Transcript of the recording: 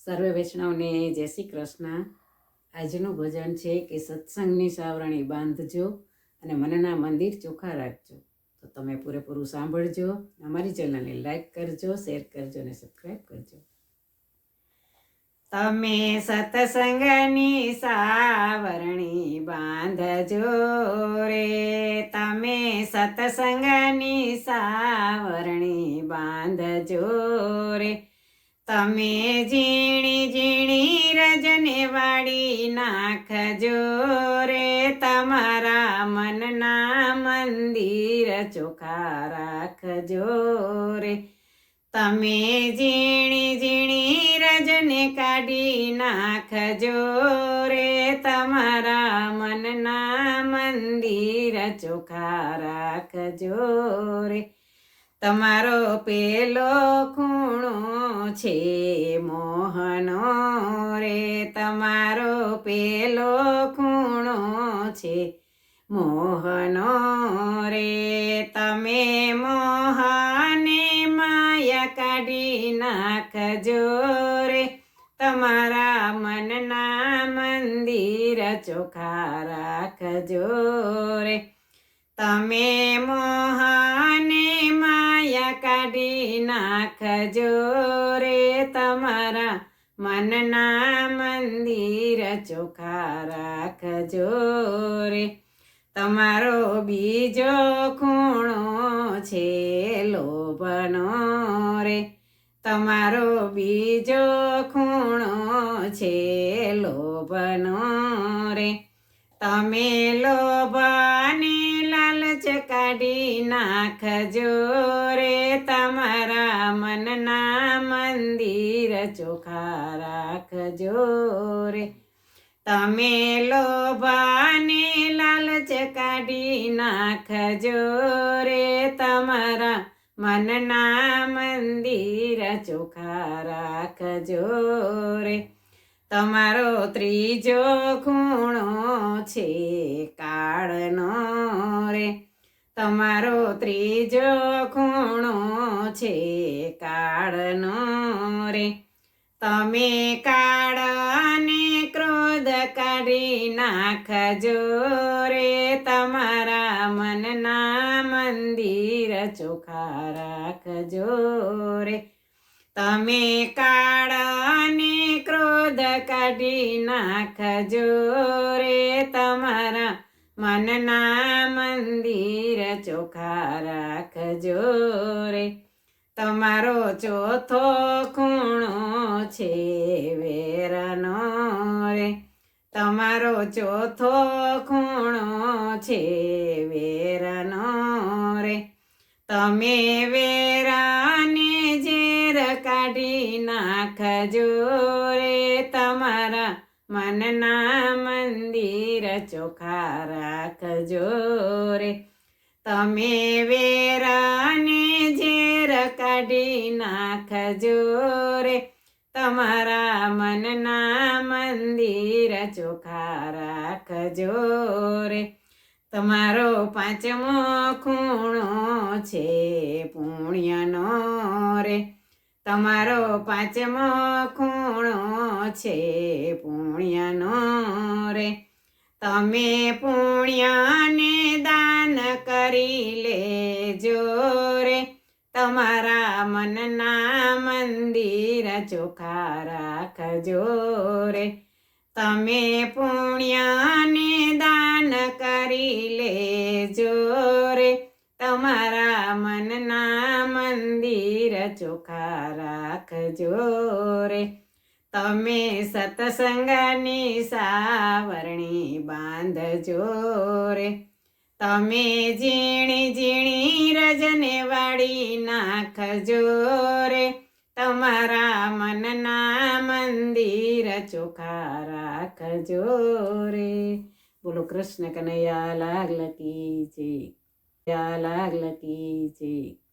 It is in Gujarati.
સર્વે વૈષ્ણવને જય શ્રી કૃષ્ણ. આજનું ભજન છે કે સત્સંગની સાવરણી બાંધજો અને મનના મંદિર ચોખ્ખા રાખજો. તો તમે પૂરેપૂરું સાંભળજો. અમારી ચેનલને લાઈક કરજો, શેર કરજો અને સબસ્ક્રાઈબ કરજો. તમે સત્સંગની સાવરણી બાંધજો રે, તમે સત્સંગની સાવરણી બાંધજો રે. તમે ઝીણી ઝીણી રજને વાળી નાખજો રે, તમારા મનના મંદિર ચોખ્ખા રાખજો રે. તમે ઝીણી ઝીણી રજને કાઢી નાખજો રે, તમારા મનના મંદિર ચોખ્ખા રાખજો રે. તમારો પેલો ખૂણો છે મોહનો રે, તમારો પેલો ખૂણો છે મોહનો રે. તમે મોહને માયા કાઢી નાખજો રે, તમારા મનના મંદિર ચોખ્ખા રાખજો રે. તમે મોહને માયા કાઢી નાખજો રે, તમારા મનના મંદિર ચોખ્ખા રાખજો રે. તમારો બીજો ખૂણો છે લોભનો રે, તમારો બીજો ખૂણો છે લોભનો રે. તમે લોભને લાલચ કાઢી નાખજો રે, તમારા મનના મંદિર ચોખ્ખા રાખજો રે. તમે લોભને લાલચ કાઢી નાખજો રે, તમારા મનના મંદિર ચોખ્ખા રાખજો રે. તમારો ત્રીજો ખૂણો છે કાળનો રે, તમારો ત્રીજો ખૂણો છે કાળનો રે. તમે કાળને ક્રોધ કાઢી નાખજો રે, તમારા મનના મંદિર ચોખ્ખા રાખજો રે. તમે કાળને ક્રોધ કાઢી નાખજો રે, તમારા મનના મંદિર ચોખ્ખા રાખજો રે. તમારો ચોથો ખૂણો છે વેરનો રે, તમારો ચોથો ખૂણો છે વેરનો રે. તમે વેરાને ઝેર કાઢી નાખજો રે, તમારા મનના મંદિર ચોખ્ખા રાખજો રે. તમે વેરાને ઝેર કાઢી નાખજો રે, તમારા મનના મંદિર ચોખ્ખા રાખજો રે. તમારો પાંચમો ખૂણો છે પુણ્યનો રે, તમારો પાંચમો ખૂણો છે પુણ્યનો રે. તમે પુણ્યને દાન કરી લેજો રે, તમારા મનના મંદિર ચોખ્ખા રાખજો રે. તમે પુણ્યને દાન કરી લેજો રે, તમારા મનના મંદિર ચોખ્ખા રાખજો રે. તમે સત્સંગની સાવરણી બાંધજો રે, તમે ઝીણી ઝીણી રજને વાળી નાખજો રે, તમારા મનના મંદિર ચોખ્ખા રાખજો રે. બોલો કૃષ્ણ કનૈયા લાલ કી જય, લાલ કી જય.